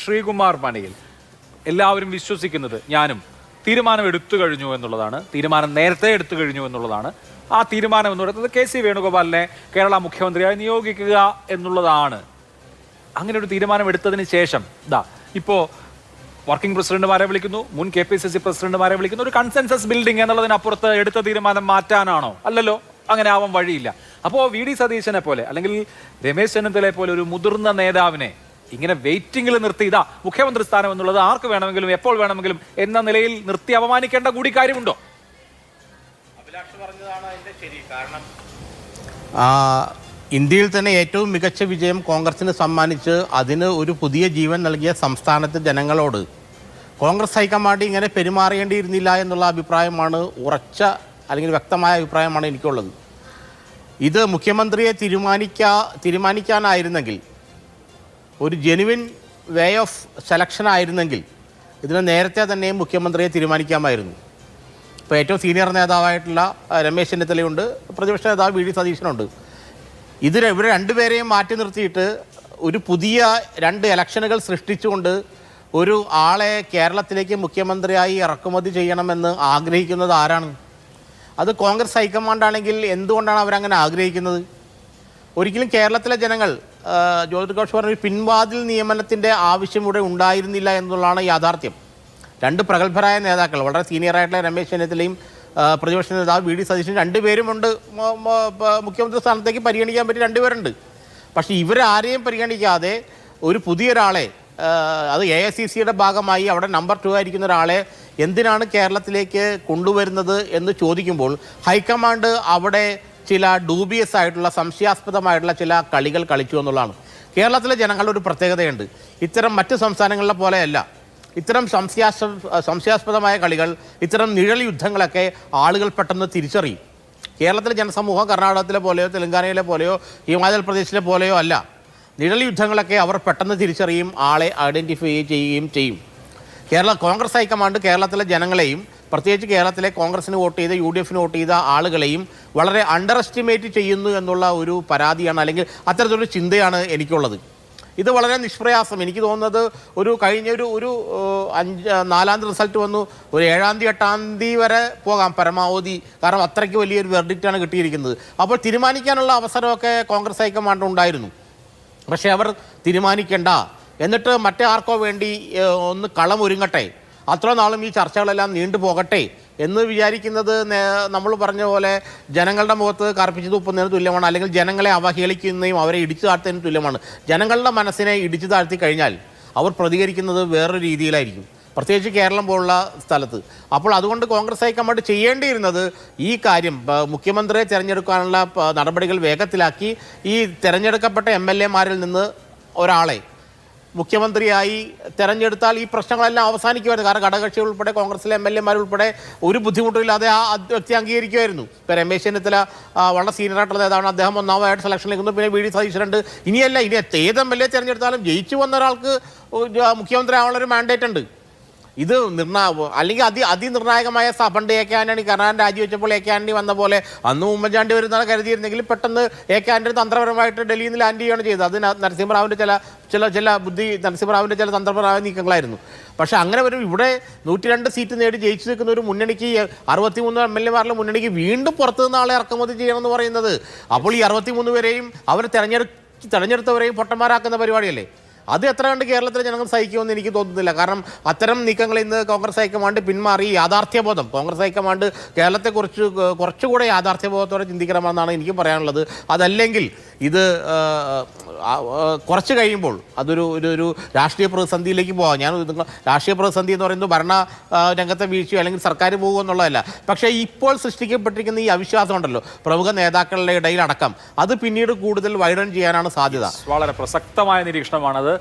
ശ്രീകുമാർ പണിയിൽ എല്ലാവരും വിശ്വസിക്കുന്നത്, ഞാനും, തീരുമാനം എടുത്തു കഴിഞ്ഞു എന്നുള്ളതാണ്. തീരുമാനം നേരത്തെ എടുത്തു കഴിഞ്ഞു എന്നുള്ളതാണ്. ആ തീരുമാനം എന്ന് പറയുന്നത് കെ സി വേണുഗോപാലിനെ കേരള മുഖ്യമന്ത്രിയായി നിയോഗിക്കുക എന്നുള്ളതാണ്. അങ്ങനെ ഒരു തീരുമാനം എടുത്തതിന് ശേഷം ഇപ്പോൾ വർക്കിംഗ് പ്രസിഡന്റുമാരെ വിളിക്കുന്നു, മുൻ KPCC പ്രസിഡന്റുമാരെ വിളിക്കുന്നു. ഒരു കൺസെൻസസ് ബിൽഡിംഗ് എന്നുള്ളതിനപ്പുറത്ത് എടുത്ത തീരുമാനം മാറ്റാനാണോ? അല്ലല്ലോ, അങ്ങനെ ആവാൻ വഴിയില്ല. അപ്പോൾ VD സതീശനെ പോലെ അല്ലെങ്കിൽ രമേശ് ചെന്നിത്തലയെ പോലെ ഒരു മുതിർന്ന നേതാവിനെ ഇങ്ങനെ വെയിറ്റിംഗിൽ നിർത്തി മുഖ്യമന്ത്രി സ്ഥാനം എന്നുള്ളത് ആർക്ക് വേണമെങ്കിലും എപ്പോൾ വേണമെങ്കിലും എന്ന നിലയിൽ നിർത്തി അപമാനിക്കേണ്ട കൂടി കാര്യമുണ്ടോ? അഭിലാഷ് പറഞ്ഞതാണ് അതിന്റെ ശരി. കാരണം ഇന്ത്യയിൽ തന്നെ ഏറ്റവും മികച്ച വിജയം കോൺഗ്രസിന് സമ്മാനിച്ച് അതിന് ഒരു പുതിയ ജീവൻ നൽകിയ സംസ്ഥാനത്തെ ജനങ്ങളോട് കോൺഗ്രസ് ഹൈക്കമാൻഡ് ഇങ്ങനെ പെരുമാറേണ്ടിയിരുന്നില്ല എന്നുള്ള അഭിപ്രായമാണ്, ഉറച്ച അല്ലെങ്കിൽ വ്യക്തമായ അഭിപ്രായമാണ് എനിക്കുള്ളത്. ഇത് മുഖ്യമന്ത്രിയെ തീരുമാനിക്കാനായിരുന്നെങ്കിൽ, ഒരു ജെനുവിൻ വേ ഓഫ് സെലക്ഷൻ ആയിരുന്നെങ്കിൽ ഇതിന് നേരത്തെ തന്നെ മുഖ്യമന്ത്രിയെ തീരുമാനിക്കാമായിരുന്നു. ഇപ്പോൾ ഏറ്റവും സീനിയർ നേതാവായിട്ടുള്ള രമേശ് ചെന്നിത്തലയുണ്ട്, പ്രതിപക്ഷ നേതാവ് VD സതീശനുണ്ട്. ഇവരെ രണ്ടുപേരെയും മാറ്റി നിർത്തിയിട്ട് ഒരു പുതിയ 2 ഇലക്ഷനുകൾ സൃഷ്ടിച്ചുകൊണ്ട് ഒരു ആളെ കേരളത്തിലേക്ക് മുഖ്യമന്ത്രിയായി ഇറക്കുമതി ചെയ്യണമെന്ന് ആഗ്രഹിക്കുന്നത് ആരാണ്? അത് കോൺഗ്രസ് ഹൈക്കമാൻഡാണെങ്കിൽ എന്തുകൊണ്ടാണ് അവരങ്ങനെ ആഗ്രഹിക്കുന്നത്? ഒരിക്കലും കേരളത്തിലെ ജനങ്ങൾ ജ്യോതി ഘോഷ് പറഞ്ഞ പിൻവാതിൽ നിയമനത്തിൻ്റെ ആവശ്യം ഇവിടെ ഉണ്ടായിരുന്നില്ല എന്നുള്ളതാണ് യാഥാർത്ഥ്യം. 2 പ്രഗത്ഭരായ നേതാക്കൾ, വളരെ സീനിയറായിട്ടുള്ള രമേശ് ചെന്നിത്തലയും പ്രതിപക്ഷ നേതാവ് VD സതീശൻ, 2 പേരുമുണ്ട്. മുഖ്യമന്ത്രി സ്ഥാനത്തേക്ക് പരിഗണിക്കാൻ പറ്റിയ 2 പേരുണ്ട്. പക്ഷേ ഇവരാരെയും പരിഗണിക്കാതെ ഒരു പുതിയൊരാളെ, അത് AICCയുടെ ഭാഗമായി അവിടെ നമ്പർ 2 ആയിരിക്കുന്ന ഒരാളെ എന്തിനാണ് കേരളത്തിലേക്ക് കൊണ്ടുവരുന്നത് എന്ന് ചോദിക്കുമ്പോൾ ഹൈക്കമാൻഡ് അവിടെ ചില ഡൂബിയസ് ആയിട്ടുള്ള, സംശയാസ്പദമായിട്ടുള്ള ചില കളികൾ കളിച്ചു എന്നുള്ളതാണ്. കേരളത്തിലെ ജനങ്ങളുടെ ഒരു പ്രത്യേകതയുണ്ട്. ഇത്തരം മറ്റ് സംസ്ഥാനങ്ങളിലെ പോലെയല്ല. ഇത്തരം സംശയാസ്പദമായ കളികൾ, ഇത്തരം നിഴൽ യുദ്ധങ്ങളൊക്കെ ആളുകൾ പെട്ടെന്ന് തിരിച്ചറിയും. കേരളത്തിലെ ജനസമൂഹം കർണാടകത്തിലെ പോലെയോ തെലങ്കാനയിലെ പോലെയോ ഹിമാചൽ പ്രദേശിലെ പോലെയോ അല്ല. നിഴൽ യുദ്ധങ്ങളൊക്കെ അവർ പെട്ടെന്ന് തിരിച്ചറിയും, ആളെ ഐഡൻറ്റിഫൈ ചെയ്യുകയും ചെയ്യും. കോൺഗ്രസ് ഹൈക്കമാൻഡ് കേരളത്തിലെ ജനങ്ങളെയും, പ്രത്യേകിച്ച് കേരളത്തിലെ കോൺഗ്രസിന് വോട്ട് ചെയ്ത UDFന് വോട്ട് ചെയ്ത ആളുകളെയും വളരെ അണ്ടർ എസ്റ്റിമേറ്റ് ചെയ്യുന്നു എന്നുള്ള ഒരു പരാതിയാണ്, അല്ലെങ്കിൽ അത്തരത്തിലൊരു ചിന്തയാണ് എനിക്കുള്ളത്. ഇത് വളരെ നിഷ്പ്രയാസം, എനിക്ക് തോന്നുന്നത് കഴിഞ്ഞ ഒരു 4-ാം തീയതി റിസൾട്ട് വന്നു, ഒരു 7-ാം തീയതി 8-ാം തീയതി വരെ പോകാം പരമാവധി. കാരണം അത്രയ്ക്ക് വലിയൊരു വെർഡിക്റ്റാണ് കിട്ടിയിരിക്കുന്നത്. അപ്പോൾ തീരുമാനിക്കാനുള്ള അവസരമൊക്കെ കോൺഗ്രസ് ഹൈക്കമാൻഡ് ഉണ്ടായിരുന്നു. പക്ഷേ അവർ തീരുമാനിക്കേണ്ട, എന്നിട്ട് മറ്റേ ആർക്കോ വേണ്ടി ഒന്ന് കളമൊരുങ്ങട്ടെ, അത്ര നാളും ഈ ചർച്ചകളെല്ലാം നീണ്ടു പോകട്ടെ എന്ന് വിചാരിക്കുന്നത് നമ്മൾ പറഞ്ഞ പോലെ ജനങ്ങളുടെ മുഖത്ത് കറുപ്പിച്ച് തുപ്പുന്നതിന് തുല്യമാണ്, അല്ലെങ്കിൽ ജനങ്ങളെ അവഹേളിക്കുന്നതും അവരെ ഇടിച്ചു താഴ്ത്തുന്നതിന് തുല്യമാണ്. ജനങ്ങളുടെ മനസ്സിനെ ഇടിച്ചു താഴ്ത്തി കഴിഞ്ഞാൽ അവർ പ്രതികരിക്കുന്നത് വേറൊരു രീതിയിലായിരിക്കും, പ്രത്യേകിച്ച് കേരളം പോലുള്ള സ്ഥലത്ത്. അപ്പോൾ അതുകൊണ്ട് കോൺഗ്രസ് ഹൈക്കമാൻഡ് ചെയ്യേണ്ടിയിരുന്നത് ഈ കാര്യം, മുഖ്യമന്ത്രിയെ തിരഞ്ഞെടുക്കാനുള്ള നടപടികൾ വേഗത്തിലാക്കി ഈ തിരഞ്ഞെടുക്കപ്പെട്ട MLA-മാരിൽ നിന്ന് ഒരാളെ മുഖ്യമന്ത്രിയായി തിരഞ്ഞെടുത്താൽ ഈ പ്രശ്നങ്ങളെല്ലാം അവസാനിക്കുമായിരുന്നു. കാരണം ഘടകകക്ഷി ഉൾപ്പെടെ കോൺഗ്രസിലെ MLA-മാർ ഉൾപ്പെടെ ഒരു ബുദ്ധിമുട്ടില്ലാതെ ആ വ്യക്തി അംഗീകരിക്കുമായിരുന്നു. ഇപ്പോൾ രമേശ് ചെന്നിത്തല വളരെ സീനിയറായിട്ടുള്ള നേതാവാണ്, അദ്ദേഹം 1ാമതായിട്ട് സെലക്ഷനിലേക്ക് വന്നു. പിന്നെ VD സതീശനുണ്ട്. ഇനി ഏത് MLA തിരഞ്ഞെടുത്താലും ജയിച്ചു വന്ന ഒരാൾക്ക് മുഖ്യമന്ത്രി ആവാനുള്ളൊരു മാൻഡേറ്റ് ഉണ്ട്. ഇത് അല്ലെങ്കിൽ അതിനിർണായകമായ പണ്ട് AK ആന്റണി കർണാടക രാജിവെച്ചപ്പോൾ AK ആന്റണി വന്ന പോലെ അന്ന് ഉമ്മൻചാണ്ടി വരുന്നതാണ് കരുതിയിരുന്നെങ്കിൽ പെട്ടെന്ന് AK ആന്റണി തന്ത്രപരമായിട്ട് ഡൽഹിയിൽ നിന്ന് ലാൻഡ് ചെയ്യുകയാണ് ചെയ്തത്. അത് നരസിംഹറാവിൻ്റെ നരസിംഹറാവിൻ്റെ ചില തന്ത്രപരമായ നീക്കങ്ങളായിരുന്നു. പക്ഷേ അങ്ങനെ വരും, ഇവിടെ 102 സീറ്റ് നേടി ജയിച്ചു നിൽക്കുന്ന ഒരു മുന്നണിക്ക് 63 MLA-മാരിലെ മുന്നണിക്ക് വീണ്ടും പുറത്തു നിന്ന് ആളെ ഇറക്കുമതി ചെയ്യണമെന്ന് പറയുന്നത്, അപ്പോൾ ഈ 63 പേരെയും അവർ തിരഞ്ഞെടുത്തവരെയും പൊട്ടന്മാരാക്കുന്ന പരിപാടിയല്ലേ? അത് എത്ര കണ്ട് കേരളത്തിലെ ജനങ്ങൾ സഹിക്കുമെന്ന് എനിക്ക് തോന്നുന്നില്ല. കാരണം അത്തരം നീക്കങ്ങളിൽ നിന്ന് കോൺഗ്രസ് ഹൈക്കമാൻഡ് പിന്മാറി യാഥാർത്ഥ്യബോധം, കോൺഗ്രസ് ഹൈക്കമാൻഡ് കേരളത്തെക്കുറിച്ച് കുറച്ചുകൂടെ യാഥാർത്ഥ്യബോധത്തോടെ ചിന്തിക്കണമെന്നാണ് എനിക്ക് പറയാനുള്ളത്. അതല്ലെങ്കിൽ ഇത് കുറച്ച് കഴിയുമ്പോൾ അതൊരു രാഷ്ട്രീയ പ്രതിസന്ധിയിലേക്ക് പോകാം. രാഷ്ട്രീയ പ്രതിസന്ധി എന്ന് പറയുന്നത് ഭരണ രംഗത്തെ വീഴ്ചയോ അല്ലെങ്കിൽ സർക്കാർ പോകുക എന്നുള്ളതല്ല. പക്ഷേ ഇപ്പോൾ സൃഷ്ടിക്കപ്പെട്ടിരിക്കുന്ന ഈ അവിശ്വാസം ഉണ്ടല്ലോ പ്രമുഖ നേതാക്കളുടെ ഇടയിലടക്കം, അത് പിന്നീട് കൂടുതൽ വൈഡൻ ചെയ്യാനാണ് സാധ്യത. വളരെ പ്രസക്തമായ നിരീക്ഷണമാണത്.